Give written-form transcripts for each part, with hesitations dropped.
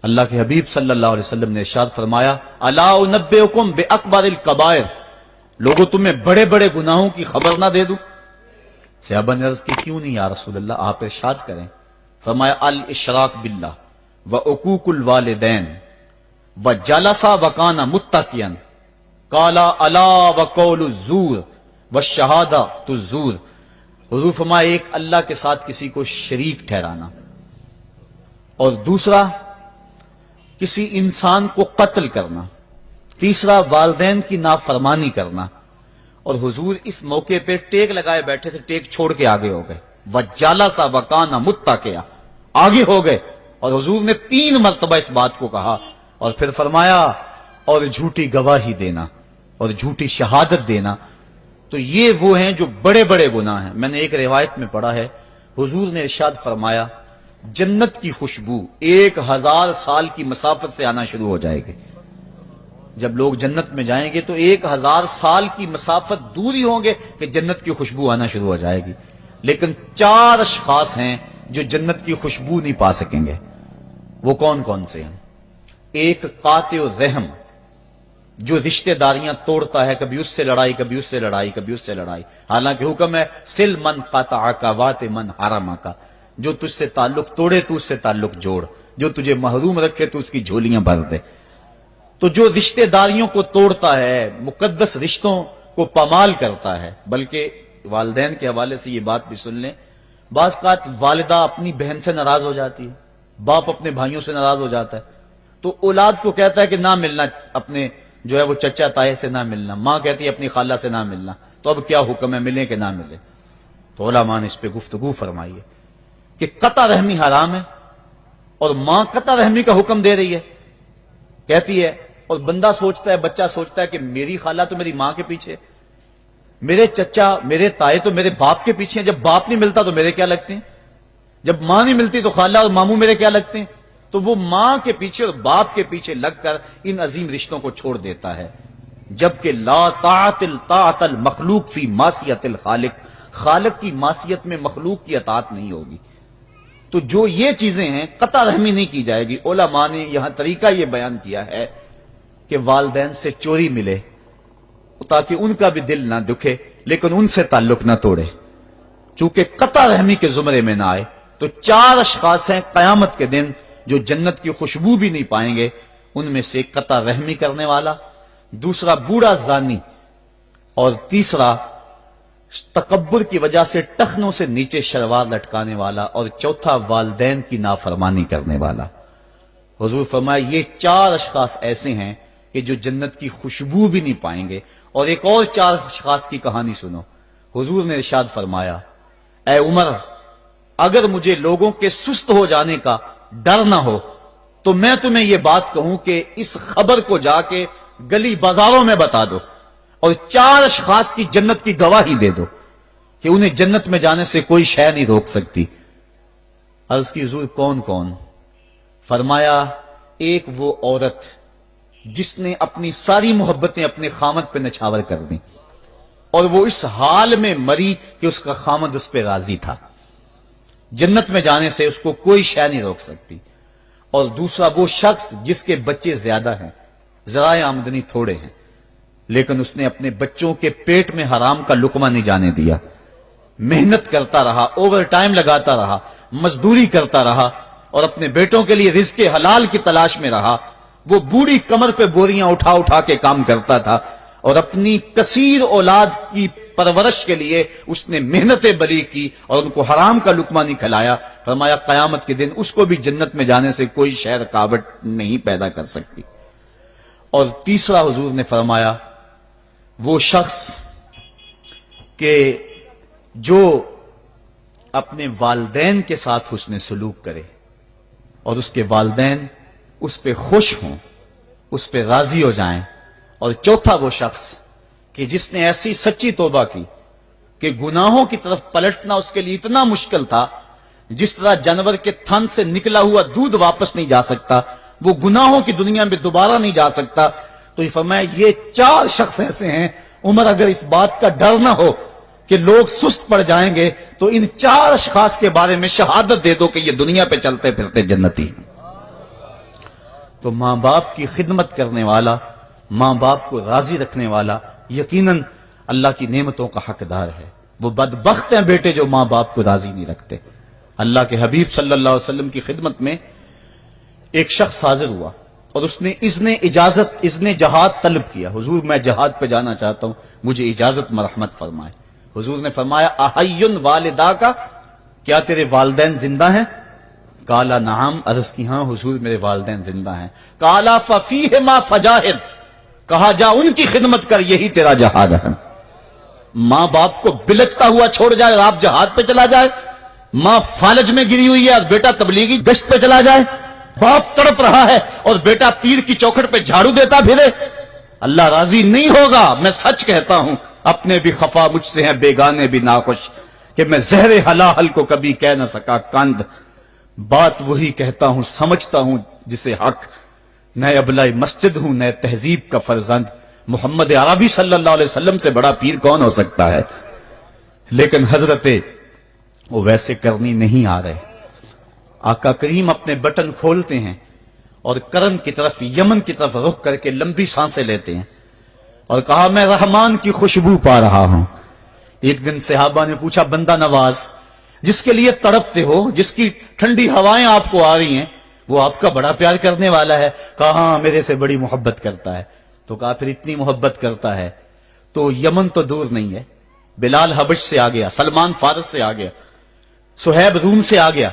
اللہ کے حبیب صلی اللہ علیہ وسلم نے ارشاد فرمایا الا انبئکم باکبر الکبائر، لوگوں تمہیں بڑے بڑے گناہوں کی خبر نہ دے دوں؟ صحابہ نے عرض کی کیوں نہیں یا رسول اللہ، آپ ارشاد کریں۔ فرمایا الاشراک باللہ وعقوق الوالدین وجلس وکان متکئا قال الا وقول الزور والشہادۃ الزور۔ حضور فرمایا ایک اللہ کے ساتھ کسی کو شریک ٹھہرانا، اور دوسرا کسی انسان کو قتل کرنا، تیسرا والدین کی نافرمانی کرنا۔ اور حضور اس موقع پہ ٹیک لگائے بیٹھے تھے، ٹیک چھوڑ کے آگے ہو گئے، وجلس وکان متکئا، آگے ہو گئے، اور حضور نے 3 مرتبہ اس بات کو کہا، اور پھر فرمایا اور جھوٹی گواہی دینا اور جھوٹی شہادت دینا۔ تو یہ وہ ہیں جو بڑے بڑے گناہ ہیں۔ میں نے ایک روایت میں پڑھا ہے، حضور نے ارشاد فرمایا جنت کی خوشبو 1000 سال کی مسافت سے آنا شروع ہو جائے گی۔ جب لوگ جنت میں جائیں گے تو 1000 سال کی مسافت دور ہی ہوں گے کہ جنت کی خوشبو آنا شروع ہو جائے گی، لیکن 4 اشخاص ہیں جو جنت کی خوشبو نہیں پا سکیں گے۔ وہ کون کون سے ہیں؟ ایک قاطع الرحم، جو رشتہ داریاں توڑتا ہے، کبھی اس سے لڑائی، کبھی اس سے لڑائی، کبھی اس سے لڑائی، حالانکہ حکم ہے سل من قطعک وات من حرمک، جو تجھ سے تعلق توڑے تو اس سے تعلق جوڑ، جو تجھے محروم رکھے تو اس کی جھولیاں بھر دے۔ تو جو رشتہ داریوں کو توڑتا ہے، مقدس رشتوں کو پامال کرتا ہے، بلکہ والدین کے حوالے سے یہ بات بھی سن لیں، بعض اوقات والدہ اپنی بہن سے ناراض ہو جاتی ہے، باپ اپنے بھائیوں سے ناراض ہو جاتا ہے، تو اولاد کو کہتا ہے کہ نہ ملنا، اپنے جو ہے وہ چچا تائے سے نہ ملنا، ماں کہتی ہے اپنی خالہ سے نہ ملنا، تو اب کیا حکم ہے، ملیں کہ نہ ملیں؟ تو علماء نے اس پہ گفتگو فرمائی ہے کہ قطع رحمی حرام ہے، اور ماں قطع رحمی کا حکم دے رہی ہے، کہتی ہے، اور بندہ سوچتا ہے، بچہ سوچتا ہے کہ میری خالہ تو میری ماں کے پیچھے، میرے چچا میرے تائے تو میرے باپ کے پیچھے ہیں، جب باپ نہیں ملتا تو میرے کیا لگتے ہیں، جب ماں نہیں ملتی تو خالہ اور ماموں میرے کیا لگتے ہیں؟ تو وہ ماں کے پیچھے اور باپ کے پیچھے لگ کر ان عظیم رشتوں کو چھوڑ دیتا ہے، جبکہ لا طاعت المخلوق فی معصیت الخالق، خالق کی معصیت میں مخلوق کی اطاعت نہیں ہوگی۔ تو جو یہ چیزیں ہیں قطع رحمی نہیں کی جائے گی۔ علماء نے یہاں طریقہ یہ بیان کیا ہے کہ والدین سے چوری ملے تاکہ ان کا بھی دل نہ دکھے لیکن ان سے تعلق نہ توڑے، چونکہ قطع رحمی کے زمرے میں نہ آئے۔ تو 4 اشخاص ہیں قیامت کے دن جو جنت کی خوشبو بھی نہیں پائیں گے، ان میں سے ایک قطع رحمی کرنے والا، دوسرا بوڑھا زانی، اور تیسرا تکبر کی وجہ سے ٹخنوں سے نیچے شلوار لٹکانے والا، اور چوتھا والدین کی نافرمانی کرنے والا۔ حضور فرمایا یہ 4 اشخاص ایسے ہیں کہ جو جنت کی خوشبو بھی نہیں پائیں گے۔ اور ایک اور 4 اشخاص کی کہانی سنو۔ حضور نے ارشاد فرمایا اے عمر، اگر مجھے لوگوں کے سست ہو جانے کا ڈر نہ ہو تو میں تمہیں یہ بات کہوں کہ اس خبر کو جا کے گلی بازاروں میں بتا دو اور 4 اشخاص کی جنت کی گواہی دے دو کہ انہیں جنت میں جانے سے کوئی شے نہیں روک سکتی۔ عرض کی حضور کون کون؟ فرمایا ایک وہ عورت جس نے اپنی ساری محبتیں اپنے خامد پہ نچھاور کر دیں اور وہ اس حال میں مری کہ اس کا خامد اس پہ راضی تھا، جنت میں جانے سے اس کو کوئی شے نہیں روک سکتی۔ اور دوسرا وہ شخص جس کے بچے زیادہ ہیں، ذرائع آمدنی تھوڑے ہیں، لیکن اس نے اپنے بچوں کے پیٹ میں حرام کا لقمہ نہیں جانے دیا، محنت کرتا رہا، اوور ٹائم لگاتا رہا، مزدوری کرتا رہا اور اپنے بیٹوں کے لیے رزق حلال کی تلاش میں رہا۔ وہ بوڑھی کمر پہ بوریاں اٹھا اٹھا کے کام کرتا تھا اور اپنی کثیر اولاد کی پرورش کے لیے اس نے محنتیں بلی کی اور ان کو حرام کا لقمہ نہیں کھلایا۔ فرمایا قیامت کے دن اس کو بھی جنت میں جانے سے کوئی شے رکاوٹ نہیں پیدا کر سکتی۔ اور تیسرا حضور نے فرمایا وہ شخص کہ جو اپنے والدین کے ساتھ حسن سلوک کرے اور اس کے والدین اس پہ خوش ہوں، اس پہ راضی ہو جائیں۔ اور چوتھا وہ شخص کہ جس نے ایسی سچی توبہ کی کہ گناہوں کی طرف پلٹنا اس کے لیے اتنا مشکل تھا، جس طرح جانور کے تھن سے نکلا ہوا دودھ واپس نہیں جا سکتا، وہ گناہوں کی دنیا میں دوبارہ نہیں جا سکتا۔ تو یہ فرمایا یہ 4 شخص ایسے ہیں، عمر اگر اس بات کا ڈر نہ ہو کہ لوگ سست پڑ جائیں گے تو ان 4 اشخاص کے بارے میں شہادت دے دو کہ یہ دنیا پہ چلتے پھرتے جنتی ہیں۔ تو ماں باپ کی خدمت کرنے والا، ماں باپ کو راضی رکھنے والا یقیناً اللہ کی نعمتوں کا حقدار ہے۔ وہ بدبخت ہیں بیٹے جو ماں باپ کو راضی نہیں رکھتے۔ اللہ کے حبیب صلی اللہ علیہ وسلم کی خدمت میں ایک شخص حاضر ہوا اور اس نے اذن جہاد طلب کیا، حضور میں جہاد پہ جانا چاہتا ہوں، مجھے اجازت مرحمت فرمائے۔ حضور نے فرمایا احیٌ والدا کا، کیا تیرے والدین زندہ ہیں؟ قال نعم، عرض کی ہاں حضور میرے والدین زندہ ہیں۔ قال ففیہما فجاہد، کہا جا ان کی خدمت کر، یہی تیرا جہاد ہے۔ ماں باپ کو بلکتا ہوا چھوڑ جائے اور آپ جہاد پہ چلا جائے، ماں فالج میں گری ہوئی ہے اور بیٹا تبلیغی گشت پہ چلا جائے، باپ تڑپ رہا ہے اور بیٹا پیر کی چوکھٹ پہ جھاڑو دیتا پھرے، اللہ راضی نہیں ہوگا۔ میں سچ کہتا ہوں، اپنے بھی خفا مجھ سے ہیں بیگانے بھی ناخوش، کہ میں زہر حلاحل کو کبھی کہہ نہ سکا کند، بات وہی کہتا ہوں سمجھتا ہوں جسے حق، نئے ابلہ مسجد ہوں نئے تہذیب کا فرزند، محمد عربی صلی اللہ علیہ وسلم سے بڑا پیر کون ہو سکتا ہے؟ لیکن حضرت وہ ویسے کرنی نہیں آ رہے۔ آقا کریم اپنے بٹن کھولتے ہیں اور کرن کی طرف، یمن کی طرف رخ کر کے لمبی سانسیں لیتے ہیں اور کہا میں رحمان کی خوشبو پا رہا ہوں۔ ایک دن صحابہ نے پوچھا بندہ نواز جس کے لیے تڑپتے ہو، جس کی ٹھنڈی ہوائیں آپ کو آ رہی ہیں، وہ آپ کا بڑا پیار کرنے والا ہے؟ کہا ہاں میرے سے بڑی محبت کرتا ہے۔ تو کہا پھر اتنی محبت کرتا ہے تو یمن تو دور نہیں ہے، بلال حبش سے آ گیا، سلمان فارس سے آ گیا، سہیب روم سے آ گیا،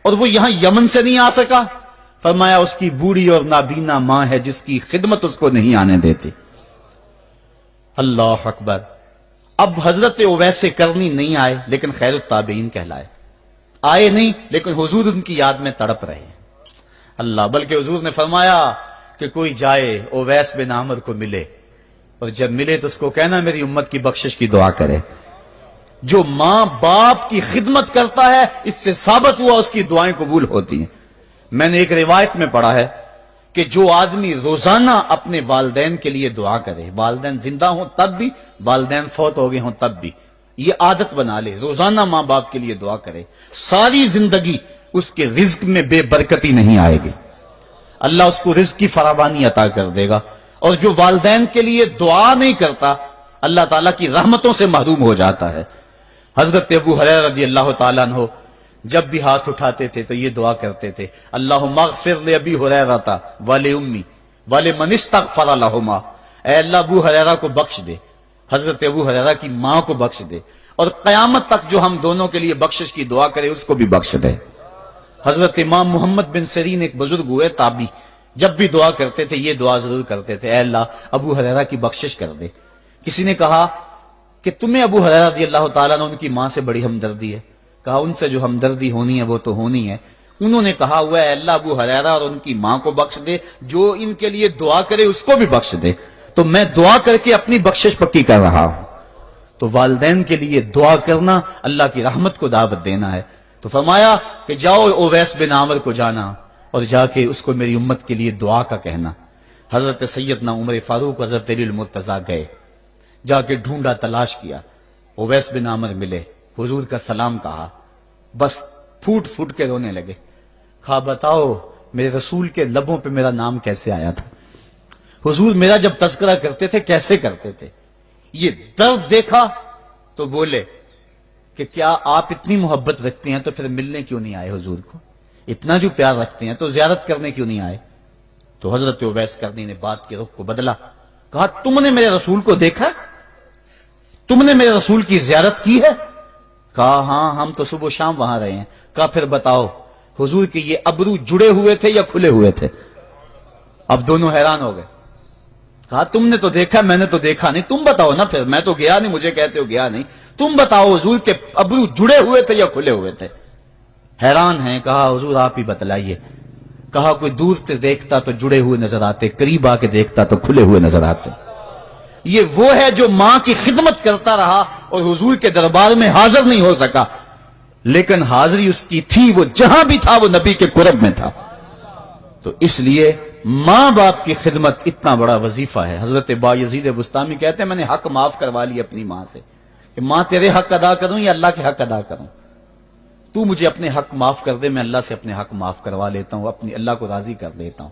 اور وہ یہاں یمن سے نہیں آ سکا؟ فرمایا اس کی بوڑھی اور نابینا ماں ہے جس کی خدمت اس کو نہیں آنے دیتی۔ اللہ اکبر۔ اب حضرت اویس کرنی نہیں آئے لیکن خیر التابعین کہلائے، آئے نہیں لیکن حضور ان کی یاد میں تڑپ رہے۔ اللہ، بلکہ حضور نے فرمایا کہ کوئی جائے اویس بن عامر کو ملے اور جب ملے تو اس کو کہنا میری امت کی بخشش کی دعا کرے۔ جو ماں باپ کی خدمت کرتا ہے اس سے ثابت ہوا اس کی دعائیں قبول ہوتی ہیں۔ میں نے ایک روایت میں پڑھا ہے کہ جو آدمی روزانہ اپنے والدین کے لیے دعا کرے، والدین زندہ ہوں تب بھی، والدین فوت ہو گئے ہوں تب بھی، یہ عادت بنا لے، روزانہ ماں باپ کے لیے دعا کرے، ساری زندگی اس کے رزق میں بے برکتی نہیں آئے گی، اللہ اس کو رزق کی فراوانی عطا کر دے گا۔ اور جو والدین کے لیے دعا نہیں کرتا اللہ تعالیٰ کی رحمتوں سے محروم ہو جاتا ہے۔ حضرت ابو ہریرہ رضی اللہ تعالیٰ عنہ جب بھی ہاتھ اٹھاتے تھے تو یہ دعا کرتے تھے، اللہم اغفر لابی ہریرہ ولامی ولمن استغفر لہما، اے اللہ ابو ہریرہ کو بخش دے، حضرت ابو ہریرہ کی ماں کو بخش دے، اور قیامت تک جو ہم دونوں کے لیے بخشش کی دعا کرے اس کو بھی بخش دے۔ حضرت امام محمد بن سیرین ایک بزرگ ہوئے تابعی، جب بھی دعا کرتے تھے یہ دعا ضرور کرتے تھے، اے اللہ ابو ہریرہ کی بخشش کر دے۔ کسی نے کہا کہ تمہیں ابو ہریرہ رضی اللہ تعالیٰ نے ان کی ماں سے بڑی ہمدردی ہے؟ کہا ان سے جو ہمدردی ہونی ہے وہ تو ہونی ہے۔ انہوں نے کہا ہوا ہے اللہ ابو ہریرہ اور ان کی ماں کو بخش دے، جو ان کے لیے دعا کرے اس کو بھی بخش دے۔ تو میں دعا کر کے اپنی بخشش پکی کر رہا ہوں۔ تو والدین کے لیے دعا کرنا اللہ کی رحمت کو دعوت دینا ہے۔ تو فرمایا کہ جاؤ اویس بن عامر کو جانا اور جا کے اس کو میری امت کے لیے دعا کا کہنا۔ حضرت سیدنا عمر فاروق حضرت علی المرتضیٰ گئے، جا کے ڈھونڈا تلاش کیا، اویس بن عامر ملے، حضور کا سلام کہا، بس پھوٹ پھوٹ کے رونے لگے۔ کہا بتاؤ میرے رسول کے لبوں پہ میرا نام کیسے آیا تھا؟ حضور میرا جب تذکرہ کرتے تھے کیسے کرتے تھے؟ یہ درد دیکھا تو بولے کہ کیا آپ اتنی محبت رکھتے ہیں تو پھر ملنے کیوں نہیں آئے حضور کو؟ اتنا جو پیار رکھتے ہیں تو زیارت کرنے کیوں نہیں آئے؟ تو حضرت اویس کرنی نے بات کے رخ کو بدلا، کہا تم نے میرے رسول کو دیکھا؟ تم نے میرے رسول کی زیارت کی ہے؟ کہا ہاں ہم تو صبح و شام وہاں رہے ہیں۔ کہا پھر بتاؤ حضور کے یہ ابرو جڑے ہوئے تھے یا کھلے ہوئے تھے؟ اب دونوں حیران ہو گئے۔ کہا تم نے تو دیکھا میں نے تو دیکھا نہیں، تم بتاؤ نا، پھر میں تو گیا نہیں، مجھے کہتے ہو گیا نہیں، تم بتاؤ حضور کے ابرو جڑے ہوئے تھے یا کھلے ہوئے تھے؟ حیران ہیں۔ کہا حضور آپ ہی بتلائیے۔ کہا کوئی دور سے دیکھتا تو جڑے ہوئے نظر آتے، قریب آ کے دیکھتا تو کھلے ہوئے نظر آتے۔ یہ وہ ہے جو ماں کی خدمت کرتا رہا اور حضور کے دربار میں حاضر نہیں ہو سکا، لیکن حاضری اس کی تھی، وہ جہاں بھی تھا وہ نبی کے قرب میں تھا۔ تو اس لیے ماں باپ کی خدمت اتنا بڑا وظیفہ ہے۔ حضرت بایزید بستامی کہتے ہیں میں نے حق معاف کروا لی اپنی ماں سے، کہ ماں تیرے حق ادا کروں یا اللہ کے حق ادا کروں؟ تو مجھے اپنے حق معاف کر دے، میں اللہ سے اپنے حق معاف کروا لیتا ہوں، اپنی اللہ کو راضی کر لیتا ہوں۔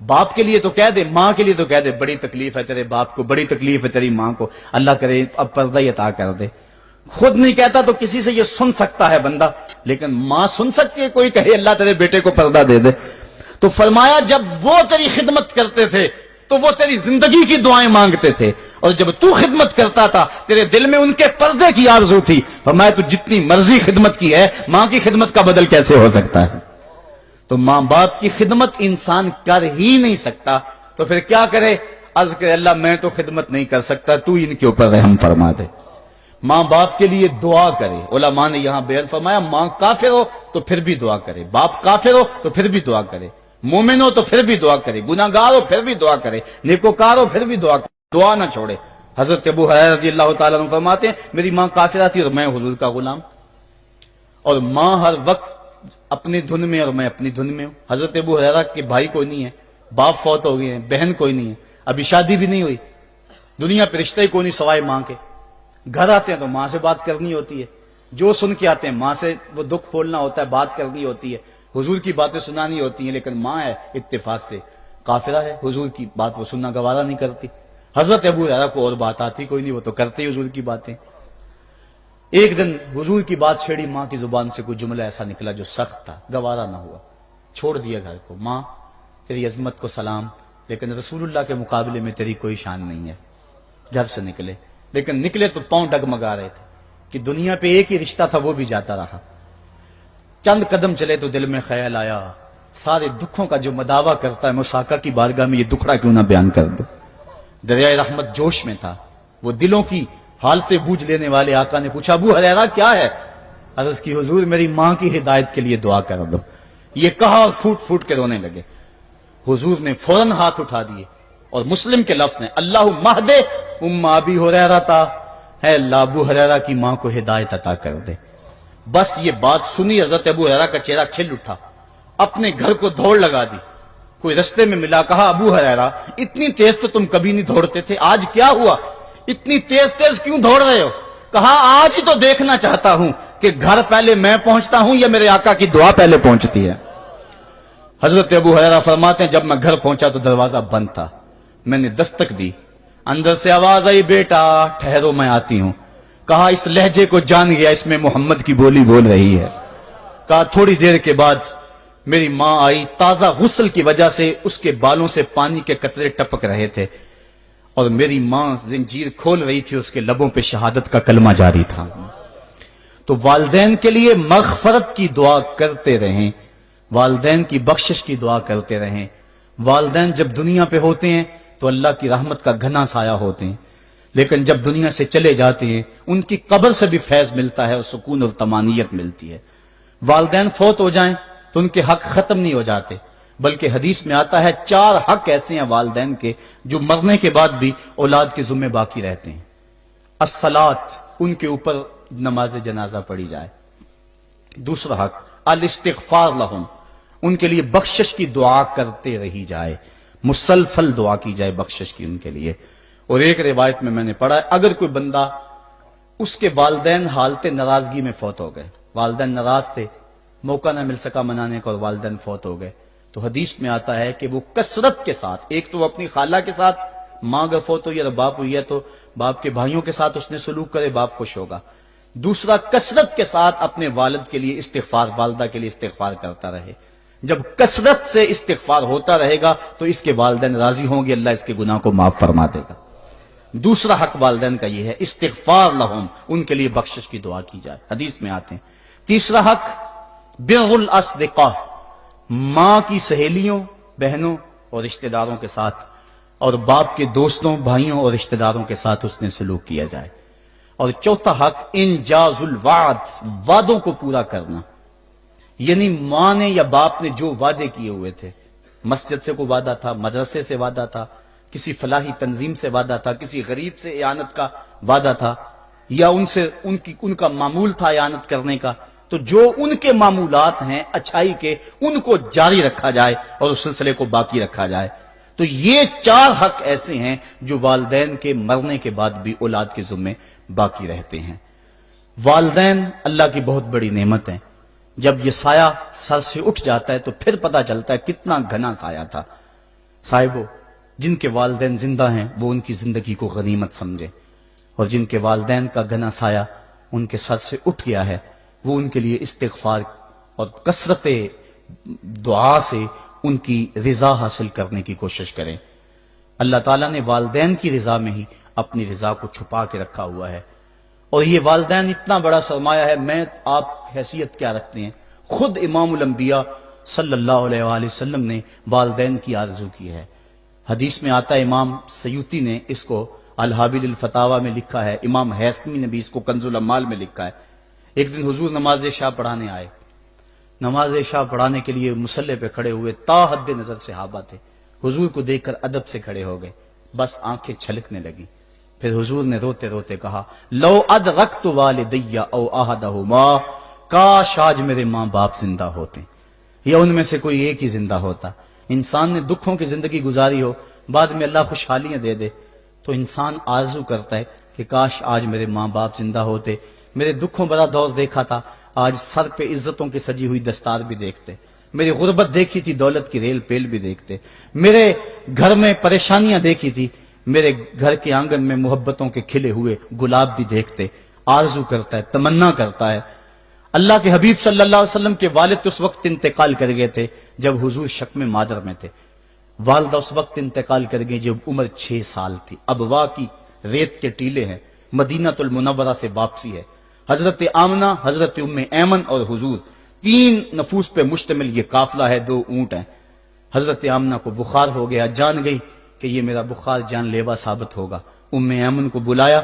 باپ کے لیے تو کہہ دے، ماں کے لیے تو کہہ دے بڑی تکلیف ہے تیرے باپ کو، بڑی تکلیف ہے تیری ماں کو، اللہ کرے اب پردہ ہی عطا کر دے۔ خود نہیں کہتا تو کسی سے یہ سن سکتا ہے بندہ، لیکن ماں سن سکتی ہے کوئی کہے اللہ تیرے بیٹے کو پردہ دے دے۔ تو فرمایا جب وہ تیری خدمت کرتے تھے تو وہ تیری زندگی کی دعائیں مانگتے تھے، اور جب تو خدمت کرتا تھا تیرے دل میں ان کے پردے کی آرزو تھی۔ فرمایا تو جتنی مرضی خدمت کی ہے، ماں کی خدمت کا بدل کیسے ہو سکتا ہے؟ تو ماں باپ کی خدمت انسان کر ہی نہیں سکتا تو پھر کیا کرے؟ عرض کرے اللہ میں تو خدمت نہیں کر سکتا، تو ان کے اوپر رحم فرما دے۔ ماں باپ کے لیے دعا کرے۔ علماء نے یہاں بیان فرمایا ماں کافر ہو تو پھر بھی دعا کرے، باپ کافر ہو تو پھر بھی دعا کرے، مومن ہو تو پھر بھی دعا کرے، گناہگار ہو پھر بھی دعا کرے، نیکوکار ہو پھر بھی دعا کرے، دعا نہ چھوڑے۔ حضرت ابو ہریرہ رضی اللہ تعالیٰ عنہ فرماتے ہیں میری ماں کافرہ تھی اور میں حضور کا غلام، اور ماں ہر وقت اپنی دھن میں اور میں اپنی دھن میں ہوں۔ حضرت ابو ہریرہ کے بھائی کوئی نہیں ہے، باپ فوت ہو گئے ہیں، بہن کوئی نہیں ہے، ابھی شادی بھی نہیں ہوئی، دنیا پہ رشتہ ہی کوئی نہیں سوائے ماں کے۔ گھر آتے ہیں تو ماں سے بات کرنی ہوتی ہے، جو سن کے آتے ہیں ماں سے وہ دکھ کھولنا ہوتا ہے، بات کرنی ہوتی ہے، حضور کی باتیں سنانی ہوتی ہیں، لیکن ماں ہے اتفاق سے کافرہ ہے، حضور کی بات وہ سننا گوارا نہیں کرتی۔ حضرت ابو ہریرہ کو اور بات آتی کوئی نہیں، وہ تو کرتے ہی حضور کی باتیں۔ ایک دن حضور کی بات چھیڑی، ماں کی زبان سے کوئی جملہ ایسا نکلا جو سخت تھا، گوارا نہ ہوا، چھوڑ دیا گھر کو۔ ماں تیری عظمت کو سلام، لیکن رسول اللہ کے مقابلے میں تیری کوئی شان نہیں ہے۔ گھر سے نکلے، لیکن نکلے تو پاؤں ڈگمگا رہے تھے کہ دنیا پہ ایک ہی رشتہ تھا وہ بھی جاتا رہا۔ چند قدم چلے تو دل میں خیال آیا سارے دکھوں کا جو مداوع کرتا ہے میں اس آقا کی بارگاہ میں یہ دکھڑا کیوں نہ بیان کر دوں۔ دریائے رحمت جوش میں تھا، وہ دلوں کی حالتیں بوجھ لینے والے آقا نے پوچھا ابو ہریرہ کیا ہے؟ عرض کی حضور میری ماں کی ہدایت کے لیے دعا کر دو۔ یہ کہا اور پھوٹ پھوٹ کے رونے لگے۔ حضور نے فوراً ہاتھ اٹھا دیے اور مسلم کے لفظ ہیں اللہ مہد ام ابی ہریرہ تا، ہے اللہ ابو ہریرہ کی ماں کو ہدایت عطا کر دے۔ بس یہ بات سنی حضرت ابو ہریرہ کا چہرہ کھل اٹھا، اپنے گھر کو دوڑ لگا دی۔ کوئی رستے میں ملا، کہا ابو ہریرہ اتنی تیز تو تم کبھی نہیں دوڑتے تھے، آج کیا ہوا؟ اتنی تیز تیز کیوں دوڑ رہے ہو؟ کہا آج ہی تو دیکھنا چاہتا ہوں کہ گھر پہلے میں پہنچتا ہوں یا میرے آقا کی دعا پہلے پہنچتی ہے۔ حضرت ابو ہریرہ فرماتے ہیں جب میں گھر پہنچا تو دروازہ بند تھا، میں نے دستک دی، اندر سے آواز آئی بیٹا ٹھہرو میں آتی ہوں۔ کہا اس لہجے کو جان گیا، اس میں محمد کی بولی بول رہی ہے۔ کہا تھوڑی دیر کے بعد میری ماں آئی، تازہ غسل کی وجہ سے اس کے بالوں سے پانی کے قطرے ٹپک رہے تھے، اور میری ماں زنجیر کھول رہی تھی، اس کے لبوں پہ شہادت کا کلمہ جاری تھا۔ تو والدین کے لیے مغفرت کی دعا کرتے رہیں، والدین کی بخشش کی دعا کرتے رہیں۔ والدین جب دنیا پہ ہوتے ہیں تو اللہ کی رحمت کا گھنا سایہ ہوتے ہیں، لیکن جب دنیا سے چلے جاتے ہیں ان کی قبر سے بھی فیض ملتا ہے اور سکون اور طمانینت ملتی ہے۔ والدین فوت ہو جائیں تو ان کے حق ختم نہیں ہو جاتے، بلکہ حدیث میں آتا ہے 4 حق ایسے ہیں والدین کے جو مرنے کے بعد بھی اولاد کے ذمہ باقی رہتے ہیں۔ الصلاۃ، ان کے اوپر نماز جنازہ پڑھی جائے۔ دوسرا حق الاستغفار لہم، ان کے لیے بخشش کی دعا کرتے رہی جائے، مسلسل دعا کی جائے بخشش کی ان کے لیے۔ اور ایک روایت میں نے پڑھا ہے اگر کوئی بندہ اس کے والدین حالت ناراضگی میں فوت ہو گئے، والدین ناراض تھے، موقع نہ مل سکا منانے کا اور والدین فوت ہو گئے، تو حدیث میں آتا ہے کہ وہ کثرت کے ساتھ، ایک تو وہ اپنی خالہ کے ساتھ، ماں اگر فوت ہوئی ہے تو باپ ہوئی ہے تو باپ کے بھائیوں کے ساتھ اس نے سلوک کرے، باپ خوش ہوگا۔ دوسرا کثرت کے ساتھ اپنے والد کے لیے استغفار، والدہ کے لیے استغفار کرتا رہے۔ جب کثرت سے استغفار ہوتا رہے گا تو اس کے والدین راضی ہوں گے، اللہ اس کے گناہ کو معاف فرما دے گا۔ دوسرا حق والدین کا یہ ہے استغفار لہم، ان کے لیے بخشش کی دعا کی جائے، حدیث میں آتے ہیں۔ تیسرا حق بر الاصدقاء، ماں کی سہیلیوں، بہنوں اور رشتہ داروں کے ساتھ، اور باپ کے دوستوں، بھائیوں اور رشتہ داروں کے ساتھ اس نے سلوک کیا جائے۔ اور چوتھا حق انجاز الوعد، وعدوں کو پورا کرنا، یعنی ماں نے یا باپ نے جو وعدے کیے ہوئے تھے، مسجد سے کوئی وعدہ تھا، مدرسے سے وعدہ تھا، کسی فلاحی تنظیم سے وعدہ تھا، کسی غریب سے اعانت کا وعدہ تھا، یا ان کا معمول تھا اعانت کرنے کا، تو جو ان کے معمولات ہیں اچھائی کے ان کو جاری رکھا جائے اور اس سلسلے کو باقی رکھا جائے۔ تو یہ 4 حق ایسے ہیں جو والدین کے مرنے کے بعد بھی اولاد کے ذمے باقی رہتے ہیں۔ والدین اللہ کی بہت بڑی نعمت ہیں، جب یہ سایہ سر سے اٹھ جاتا ہے تو پھر پتہ چلتا ہے کتنا گھنا سایہ تھا۔ صاحبو، جن کے والدین زندہ ہیں وہ ان کی زندگی کو غنیمت سمجھے، اور جن کے والدین کا گنا سایہ ان کے سر سے اٹھ گیا ہے وہ ان کے لیے استغفار اور کثرت دعا سے ان کی رضا حاصل کرنے کی کوشش کریں۔ اللہ تعالیٰ نے والدین کی رضا میں ہی اپنی رضا کو چھپا کے رکھا ہوا ہے، اور یہ والدین اتنا بڑا سرمایہ ہے۔ میں آپ حیثیت کیا رکھتے ہیں؟ خود امام الانبیاء صلی اللہ علیہ وآلہ وسلم نے والدین کی آرزو کی ہے۔ حدیث میں آتا ہے، امام سیوطی نے اس کو الحابل الفتاوی میں لکھا ہے، امام حیثمی نے بھی اس کو کنز الاموال میں لکھا ہے۔ ایک دن حضور نماز عشاء پڑھانے آئے، نماز عشاء پڑھانے کے لیے مصلی پہ کھڑے ہوئے، تا حد نظر صحابہ تھے، حضور کو دیکھ کر ادب سے کھڑے ہو گئے، بس آنکھیں چھلکنے لگی۔ پھر حضور نے روتے روتے کہا، لو ادرکت والدی او احدہما، کاش آج میرے ماں باپ زندہ ہوتے یا ان میں سے کوئی ایک ہی زندہ ہوتا۔ انسان نے دکھوں کی زندگی گزاری ہو، بعد میں اللہ خوشحالیاں دے دے تو انسان آرزو کرتا ہے کہ کاش آج میرے ماں باپ زندہ ہوتے، میرے دکھوں بڑا دور دیکھا تھا، آج سر پہ عزتوں کی سجی ہوئی دستار بھی دیکھتے، میری غربت دیکھی تھی، دولت کی ریل پیل بھی دیکھتے، میرے گھر میں پریشانیاں دیکھی تھی، میرے گھر کے آنگن میں محبتوں کے کھلے ہوئے گلاب بھی دیکھتے۔ آرزو کرتا ہے، تمنا کرتا ہے۔ اللہ کے حبیب صلی اللہ علیہ وسلم کے والد اس وقت انتقال کر گئے تھے جب حضور شکم مادر میں تھے، والدہ اس وقت انتقال کر گئی جب عمر 6 سال تھی۔ ابوا کی ریت کے ٹیلے ہیں، مدینہ المنورہ سے واپسی ہے، حضرت آمنہ، حضرت ام ایمن اور حضور، 3 نفوس پہ مشتمل یہ قافلہ ہے، 2 اونٹ ہیں۔ حضرت آمنہ کو بخار ہو گیا، جان گئی کہ یہ میرا بخار جان لیوا ثابت ہوگا۔ ام ایمن کو بلایا،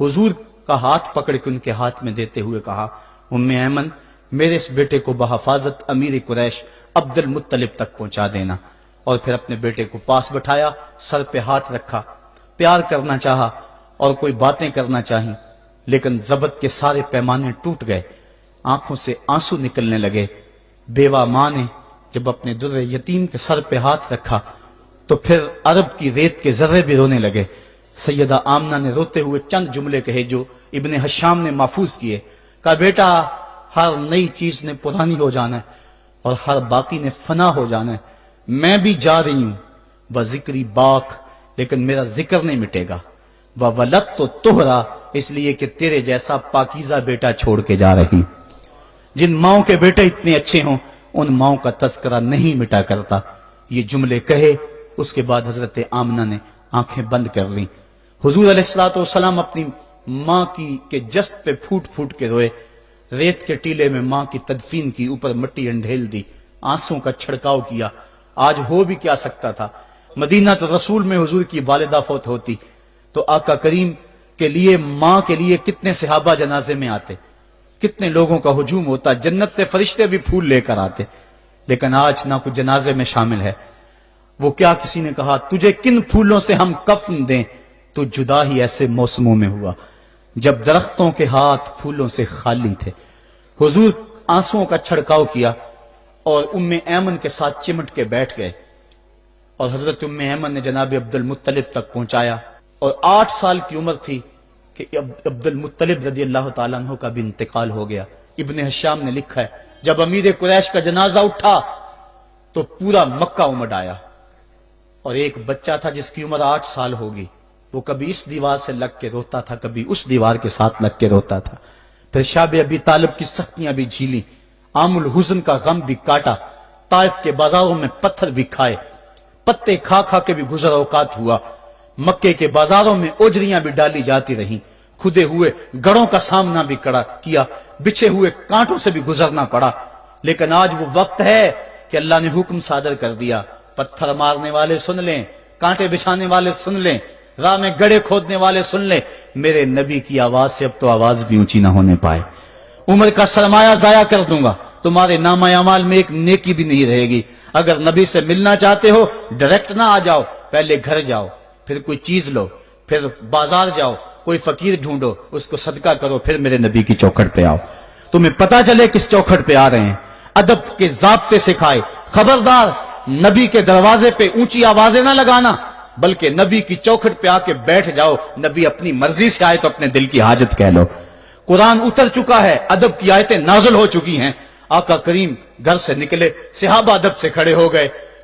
حضور کا ہاتھ پکڑ کے ان کے ہاتھ میں دیتے ہوئے کہا، ام ایمن، میرے اس بیٹے کو بحفاظت امیر قریش عبد المطلب تک پہنچا دینا۔ اور پھر اپنے بیٹے کو پاس بٹھایا، سر پہ ہاتھ رکھا، پیار کرنا چاہا اور کوئی باتیں کرنا چاہیں، لیکن ضبط کے سارے پیمانے ٹوٹ گئے، آنکھوں سے آنسو نکلنے لگے۔ بیوہ ماں نے جب اپنے در یتیم کے سر پہ ہاتھ رکھا تو پھر عرب کی ریت کے ذرے بھی رونے لگے۔ سیدہ آمنہ نے روتے ہوئے چند جملے کہے جو ابن حشام نے محفوظ کیے، کہا، بیٹا، ہر نئی چیز نے پرانی ہو جانا ہے اور ہر باقی نے فنا ہو جانا ہے، میں بھی جا رہی ہوں، بذکری باک، لیکن میرا ذکر نہیں مٹے گا، وولدت طہرا، اس لیے کہ تیرے جیسا پاکیزہ بیٹا چھوڑ کے جا رہی۔ جن ماؤں کے بیٹے اتنے اچھے ہوں ان ماؤں کا تذکرہ نہیں مٹا کرتا۔ یہ جملے کہے، اس کے بعد حضرت آمنہ نے آنکھیں بند کر لیں۔ حضور علیہ الصلوۃ والسلام اپنی ماں کی کے جسد پہ پھوٹ پھوٹ کے روئے، ریت کے ٹیلے میں ماں کی تدفین کی، اوپر مٹی انڈھیل دی، آنسوں کا چھڑکاؤ کیا۔ آج ہو بھی کیا سکتا تھا؟ مدینہ تو رسول میں حضور کی والدہ فوت ہوتی تو آقا کریم کے لیے، ماں کے لیے کتنے صحابہ جنازے میں آتے، کتنے لوگوں کا ہجوم ہوتا، جنت سے فرشتے بھی پھول لے کر آتے، لیکن آج نہ کوئی جنازے میں شامل ہے۔ وہ کیا کسی نے کہا، تجھے کن پھولوں سے ہم کفن دیں؟ تو جدا ہی ایسے موسموں میں ہوا جب درختوں کے ہاتھ پھولوں سے خالی تھے۔ حضور آنسوؤں کا چھڑکاؤ کیا اور ام ایمن کے ساتھ چمٹ کے بیٹھ گئے، اور حضرت ام ایمن نے جناب عبد المطلب تک پہنچایا، اور 8 سال کی عمر تھی کہ عبد المطلب رضی اللہ تعالیٰ عنہ کا بھی انتقال ہو گیا۔ ابن حشام نے لکھا ہے، جب امیر قریش کا جنازہ اٹھا تو پورا مکہ امڈ آیا، اور ایک بچہ تھا جس کی عمر 8 سال ہوگی، وہ کبھی اس دیوار سے لگ کے روتا تھا، کبھی اس دیوار کے ساتھ لگ کے روتا تھا۔ پھر شاب ابی طالب کی سختیاں بھی جھیلی، عام الحزن کا غم بھی کاٹا، طائف کے بازاروں میں پتھر بھی کھائے، پتے کھا کھا کے بھی گزر اوقات ہوا، مکے کے بازاروں میں اوجریاں بھی ڈالی جاتی رہیں، کھدے ہوئے گڑوں کا سامنا بھی کیا، بچھے ہوئے کانٹوں سے بھی گزرنا پڑا۔ لیکن آج وہ وقت ہے کہ اللہ نے حکم صادر کر دیا، پتھر مارنے والے سن لیں، کانٹے بچھانے والے سن لیں، راہ میں گڑے کھودنے والے سن لیں، میرے نبی کی آواز سے اب تو آواز بھی اونچی نہ ہونے پائے۔ عمر کا سرمایہ ضائع کر دوں گا، تمہارے نامہ اعمال میں ایک نیکی بھی نہیں رہے گی۔ اگر نبی سے ملنا چاہتے ہو ڈائریکٹ نہ آ جاؤ، پہلے گھر جاؤ، پھر کوئی چیز لو، پھر بازار جاؤ، کوئی فقیر ڈھونڈو، اس کو صدقہ کرو، پھر میرے نبی کی چوکھٹ پہ آؤ، تمہیں پتا چلے کس چوکھٹ پہ آ رہے ہیں۔ ادب کے ضابطے سکھائے، خبردار نبی کے دروازے پہ اونچی آوازیں نہ لگانا، بلکہ نبی کی چوکھٹ پہ آ کے بیٹھ جاؤ، نبی اپنی مرضی سے آئے تو اپنے دل کی حاجت کہہ لو۔ قرآن اتر چکا ہے، ادب کی آیتیں نازل ہو چکی ہیں، آقا کریم گھر سے نکلے، صحابہ ادب سے کھڑے ہو گئے،